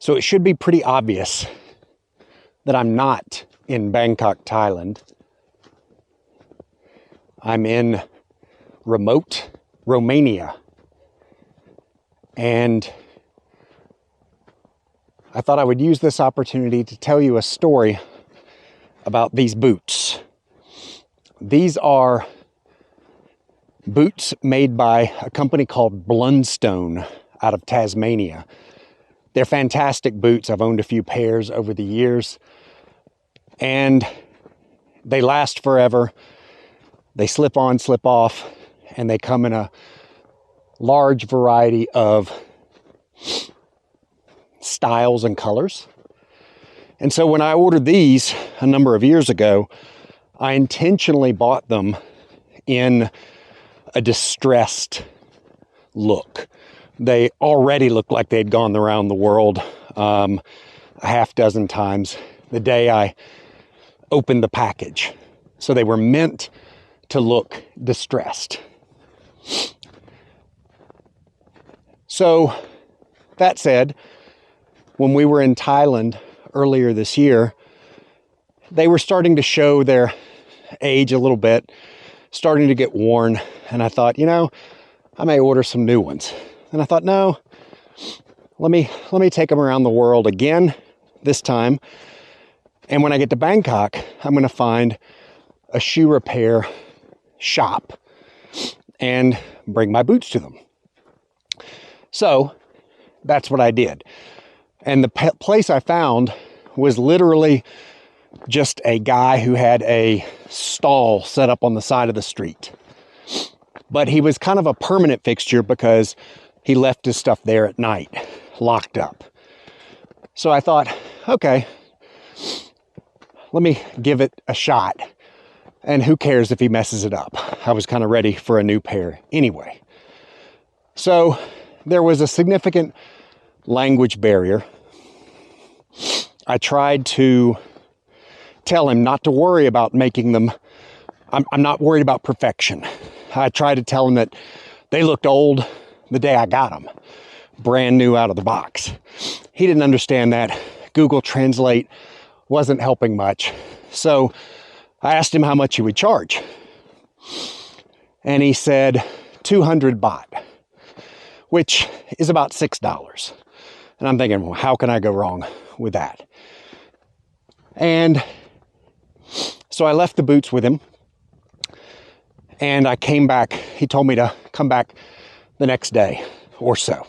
So it should be pretty obvious that I'm not in Bangkok, Thailand. I'm in remote Romania. And I thought I would use this opportunity to tell you a story about these boots. These are boots made by a company called Blundstone out of Tasmania. They're fantastic boots. I've owned a few pairs over the years, and they last forever. They slip on, slip off, and they come in a large variety of styles and colors. And so when I ordered these a number of years ago, I intentionally bought them in a distressed look. They already looked like they'd gone around the world a half dozen times the day I opened the package. So they were meant to look distressed. So that said, when we were in Thailand earlier this year, they were starting to show their age a little bit, starting to get worn. And I thought, I may order some new ones. And I thought, no, let me take them around the world again this time. And when I get to Bangkok, I'm going to find a shoe repair shop and bring my boots to them. So that's what I did. And the place I found was literally just a guy who had a stall set up on the side of the street. But he was kind of a permanent fixture because he left his stuff there at night, locked up. So I thought, okay, let me give it a shot. And who cares if he messes it up? I was kind of ready for a new pair anyway. So there was a significant language barrier. I tried to tell him not to worry about making them. I'm not worried about perfection. I tried to tell him that they looked old the day I got them, brand new out of the box. He didn't understand that. Google Translate wasn't helping much. So I asked him how much he would charge. And he said 200 baht, which is about $6. And I'm thinking, well, how can I go wrong with that? And so I left the boots with him. And I came back. He told me to come back the next day or so.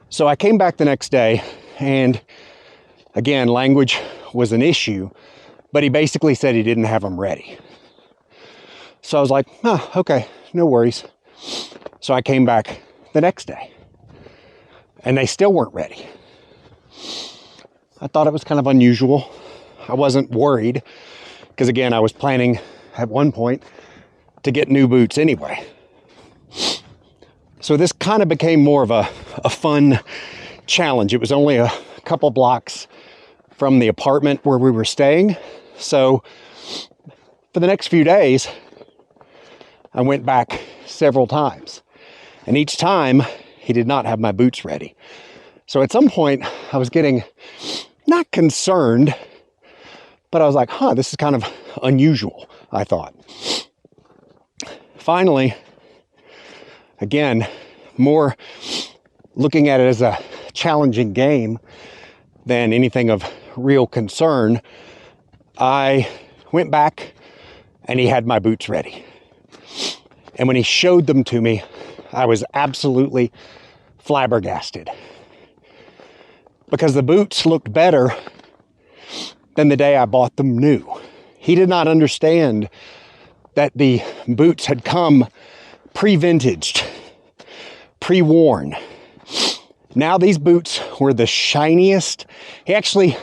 So I came back the next day, and again, language was an issue, but he basically said he didn't have them ready. So I was like, oh, okay, no worries. So I came back the next day, and they still weren't ready. I thought it was kind of unusual. I wasn't worried, because again, I was planning at one point to get new boots anyway. So this kind of became more of a fun challenge. It was only a couple blocks from the apartment where we were staying. So for the next few days, I went back several times. And each time, he did not have my boots ready. So at some point, I was getting not concerned, but I was like, this is kind of unusual, I thought. Finally, again, more looking at it as a challenging game than anything of real concern, I went back and he had my boots ready. And when he showed them to me, I was absolutely flabbergasted. Because the boots looked better than the day I bought them new. He did not understand that the boots had come pre-vintaged, pre-worn. Now these boots were the shiniest. He actually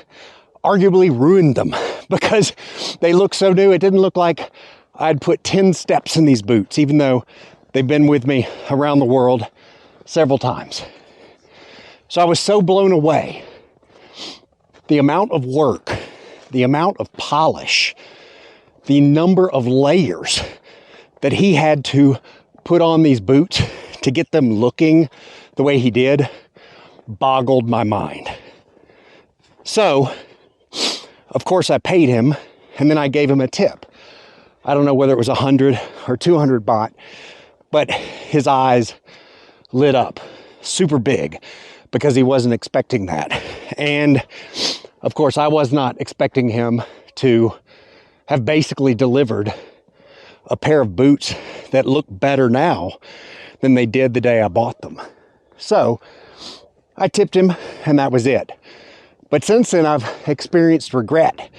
arguably ruined them because they look so new. It didn't look like I'd put 10 steps in these boots, even though they've been with me around the world several times. So I was so blown away. The amount of work, the amount of polish, the number of layers that he had to put on these boots to get them looking the way he did boggled my mind. So, of course, I paid him, and then I gave him a tip. I don't know whether it was 100 or 200 baht, but his eyes lit up super big because he wasn't expecting that. And of course, I was not expecting him to have basically delivered a pair of boots that look better now than they did the day I bought them. So I tipped him, and that was it. But since then, I've experienced regret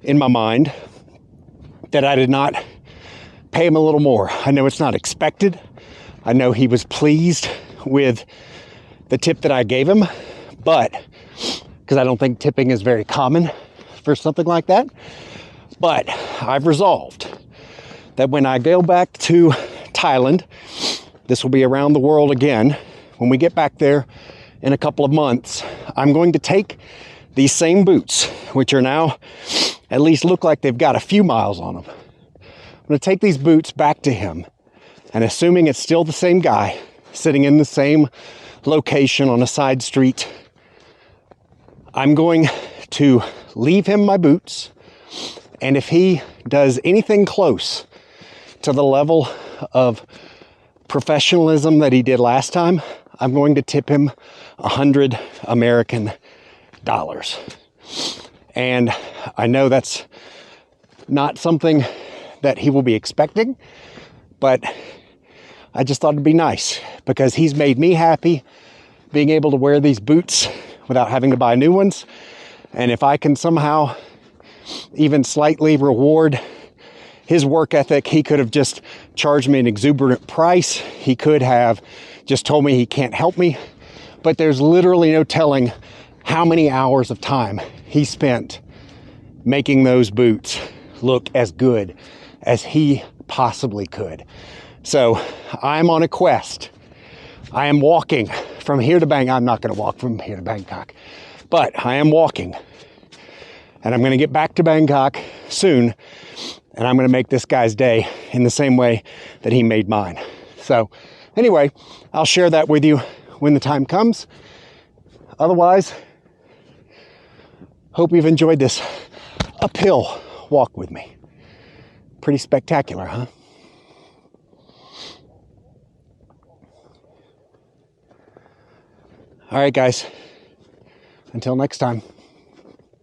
in my mind that I did not pay him a little more. I know it's not expected. I know he was pleased with the tip that I gave him, but because I don't think tipping is very common for something like that. But I've resolved that when I go back to Thailand, this will be around the world again. When we get back there in a couple of months, I'm going to take these same boots, which are now at least look like they've got a few miles on them. I'm going to take these boots back to him, and assuming it's still the same guy sitting in the same location on a side street, I'm going to leave him my boots, and if he does anything close to the level of professionalism that he did last time, I'm going to tip him 100 American dollars. And I know that's not something that he will be expecting, but I just thought it'd be nice because he's made me happy being able to wear these boots without having to buy new ones. And if I can somehow even slightly reward his work ethic, he could have just charged me an exuberant price. He could have just told me he can't help me. But there's literally no telling how many hours of time he spent making those boots look as good as he possibly could. So I'm on a quest. I am walking from here to Bangkok. I'm not going to walk from here to Bangkok, but I am walking. And I'm going to get back to Bangkok soon, and I'm going to make this guy's day in the same way that he made mine. So anyway, I'll share that with you when the time comes. Otherwise, hope you've enjoyed this uphill walk with me. Pretty spectacular, huh? All right, guys. Until next time.